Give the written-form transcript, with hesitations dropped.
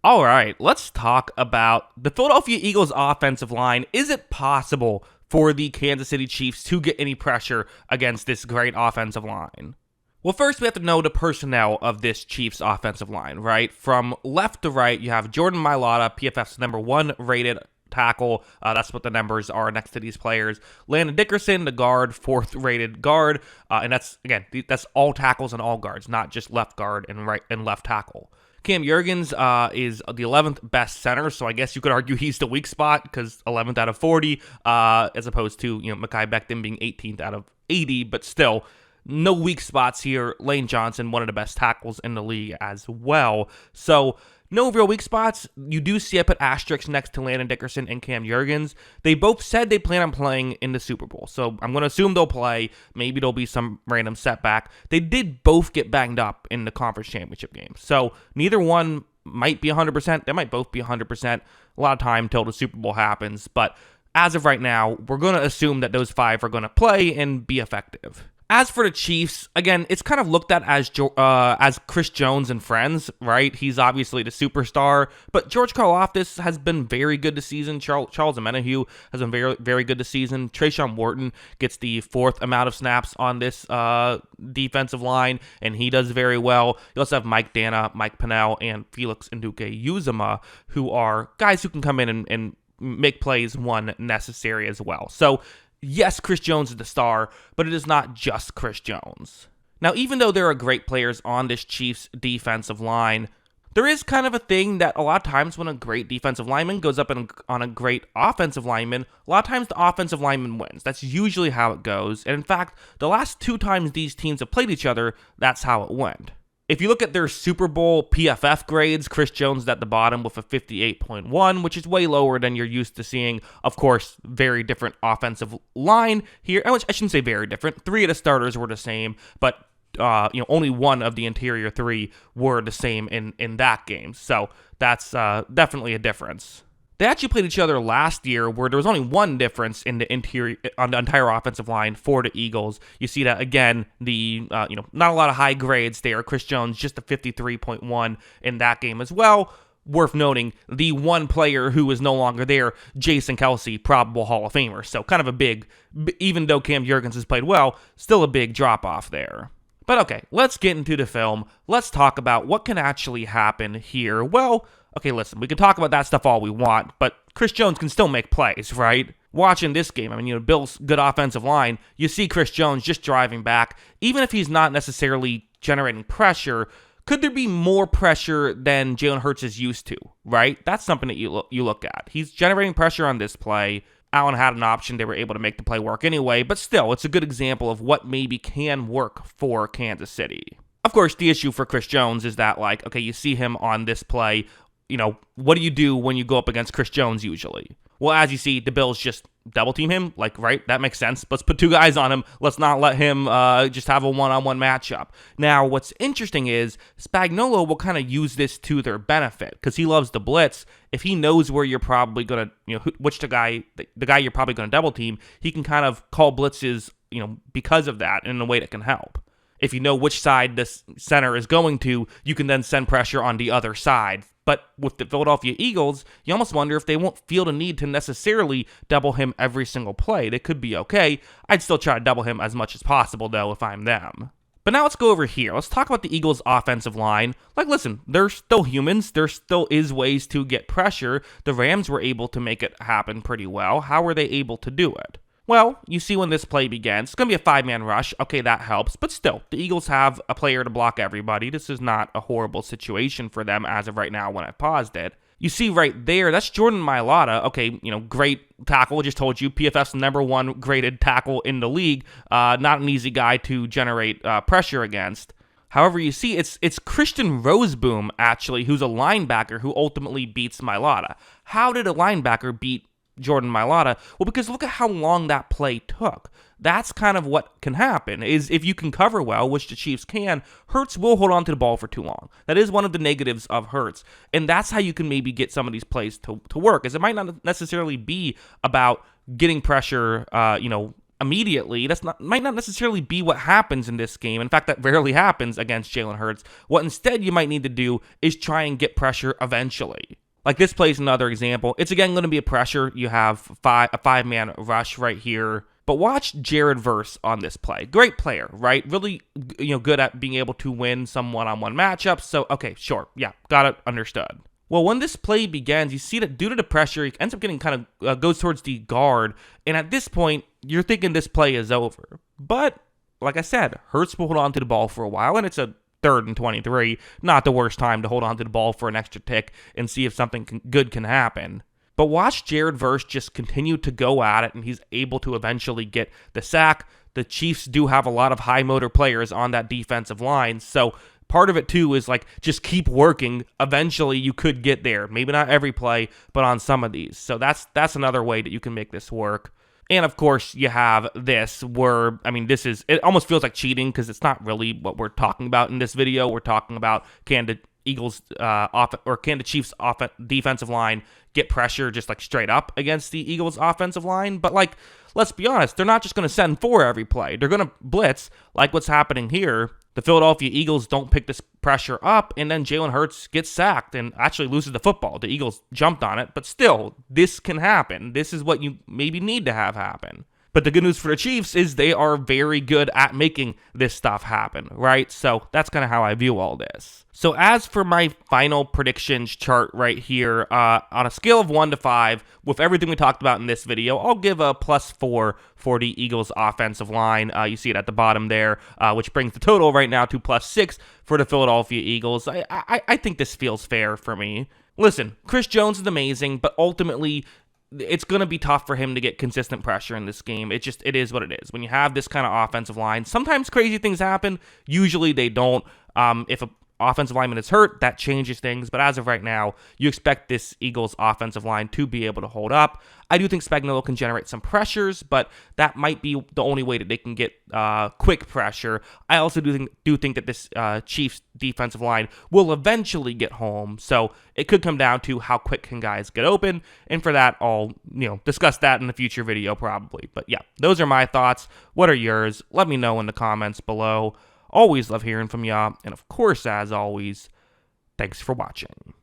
All right, let's talk about the Philadelphia Eagles offensive line. Is it possible for the Kansas City Chiefs to get any pressure against this great offensive line? Well, first we have to know the personnel of this Chiefs offensive line, right? From left to right, you have Jordan Mailata, PFF's number 1 rated tackle. That's what the numbers are next to these players. Landon Dickerson, the guard, 4th rated guard. And that's all tackles and all guards, not just left guard and right and left tackle. Cam Jurgens is the 11th best center, so I guess you could argue he's the weak spot because 11th out of 40, as opposed to Mekhi Becton being 18th out of 80, but still, no weak spots here. Lane Johnson, one of the best tackles in the league as well. So no real weak spots. You do see I put asterisks next to Landon Dickerson and Cam Jurgens. They both said they plan on playing in the Super Bowl, so I'm going to assume they'll play. Maybe there'll be some random setback. They did both get banged up in the conference championship game, so neither one might be 100%. They might both be 100%. A lot of time till the Super Bowl happens, but as of right now, we're going to assume that those 5 are going to play and be effective. As for the Chiefs, again, it's kind of looked at as Chris Jones and friends, right? He's obviously the superstar, but George Karlaftis has been very good this season. Charles Omenihu has been very, very good this season. Trayshawn Wharton gets the 4th amount of snaps on this defensive line, and he does very well. You also have Mike Dana, Mike Pennell, and Felix Nduke-Uzomah, who are guys who can come in and make plays when necessary as well. So yes, Chris Jones is the star, but it is not just Chris Jones. Now, even though there are great players on this Chiefs defensive line, there is kind of a thing that a lot of times when a great defensive lineman goes up on a great offensive lineman, a lot of times the offensive lineman wins. That's usually how it goes. And in fact, the last 2 times these teams have played each other, that's how it went. If you look at their Super Bowl PFF grades, Chris Jones is at the bottom with a 58.1, which is way lower than you're used to seeing. Of course, very different offensive line here. I shouldn't say very different. 3 of the starters were the same, but only 1 of the interior 3 were the same in that game. So that's definitely a difference. They actually played each other last year where there was only 1 difference in the interior on the entire offensive line for the Eagles. You see that again, not a lot of high grades there. Chris Jones just a 53.1 in that game as well. Worth noting, the one player who is no longer there, Jason Kelce, probable Hall of Famer. So kind of a big, even though Cam Jurgens has played well, still a big drop off there. But okay, let's get into the film. Let's talk about what can actually happen here. Well, okay, listen, we can talk about that stuff all we want, but Chris Jones can still make plays, right? Watching this game, Bill's good offensive line, you see Chris Jones just driving back. Even if he's not necessarily generating pressure, could there be more pressure than Jalen Hurts is used to, right? That's something that you look at. He's generating pressure on this play. Allen had an option. They were able to make the play work anyway, but still, it's a good example of what maybe can work for Kansas City. Of course, the issue for Chris Jones is that, you see him on this play. What do you do when you go up against Chris Jones usually? Well, as you see, the Bills just double team him, right? That makes sense. Let's put 2 guys on him. Let's not let him just have a one-on-one matchup. Now, what's interesting is Spagnuolo will kind of use this to their benefit because he loves the blitz. If he knows where you're probably going to, the guy you're probably going to double team, he can kind of call blitzes, because of that in a way that can help. If you know which side this center is going to, you can then send pressure on the other side. But with the Philadelphia Eagles, you almost wonder if they won't feel the need to necessarily double him every single play. They could be okay. I'd still try to double him as much as possible, though, if I'm them. But now let's go over here. Let's talk about the Eagles' offensive line. Listen, they're still humans. There still is ways to get pressure. The Rams were able to make it happen pretty well. How were they able to do it? Well, you see when this play begins, it's going to be a 5-man rush. Okay, that helps. But still, the Eagles have a player to block everybody. This is not a horrible situation for them as of right now when I paused it. You see right there, that's Jordan Mailata. Okay, great tackle. Just told you, PFF's number 1 graded tackle in the league. Not an easy guy to generate pressure against. However, you see, it's Christian Roseboom, actually, who's a linebacker who ultimately beats Mailata. How did a linebacker beat Jordan Mailata? Well, because look at how long that play took. That's kind of what can happen, is if you can cover well, which the Chiefs can, Hurts will hold on to the ball for too long. That is one of the negatives of Hurts, and that's how you can maybe get some of these plays to work, is it might not necessarily be about getting pressure, immediately. Might not necessarily be what happens in this game. In fact, that rarely happens against Jalen Hurts. What instead you might need to do is try and get pressure eventually. Like this play is another example. It's again going to be a pressure. You have a five-man rush right here. But watch Jared Verse on this play. Great player, right? Really, good at being able to win some one-on-one matchups. So, okay, sure. Yeah, got it. Understood. Well, when this play begins, you see that due to the pressure, he ends up getting kind of goes towards the guard. And at this point, you're thinking this play is over. But, like I said, Hurts will hold on to the ball for a while, and it's a 3rd and 23. Not the worst time to hold on to the ball for an extra tick and see if something good can happen. But watch Jared Verse just continue to go at it, and he's able to eventually get the sack. The Chiefs do have a lot of high motor players on that defensive line, so part of it too is like just keep working. Eventually you could get there. Maybe not every play, but on some of these. So that's another way that you can make this work. And of course, you have this where, it almost feels like cheating because it's not really what we're talking about in this video. We're talking about can the Chiefs defensive line get pressure just like straight up against the Eagles offensive line. But like, let's be honest, they're not just going to send 4 every play. They're going to blitz like what's happening here. The Philadelphia Eagles don't pick this pressure up, and then Jalen Hurts gets sacked and actually loses the football. The Eagles jumped on it, but still, this can happen. This is what you maybe need to have happen. But the good news for the Chiefs is they are very good at making this stuff happen, right? So that's kind of how I view all this. So as for my final predictions chart right here, on a scale of 1 to 5, with everything we talked about in this video, I'll give a +4 for the Eagles offensive line. You see it at the bottom there, which brings the total right now to +6 for the Philadelphia Eagles. I think this feels fair for me. Listen, Chris Jones is amazing, but ultimately, it's going to be tough for him to get consistent pressure in this game. It is what it is. When you have this kind of offensive line, sometimes crazy things happen. Usually they don't. If a offensive lineman is hurt, that changes things. But as of right now, you expect this Eagles offensive line to be able to hold up. I do think Spagnuolo can generate some pressures, but that might be the only way that they can get quick pressure. I also do think that this Chiefs defensive line will eventually get home. So it could come down to how quick can guys get open. And for that, I'll discuss that in a future video probably. But yeah, those are my thoughts. What are yours? Let me know in the comments below. Always love hearing from y'all. And of course, as always, thanks for watching.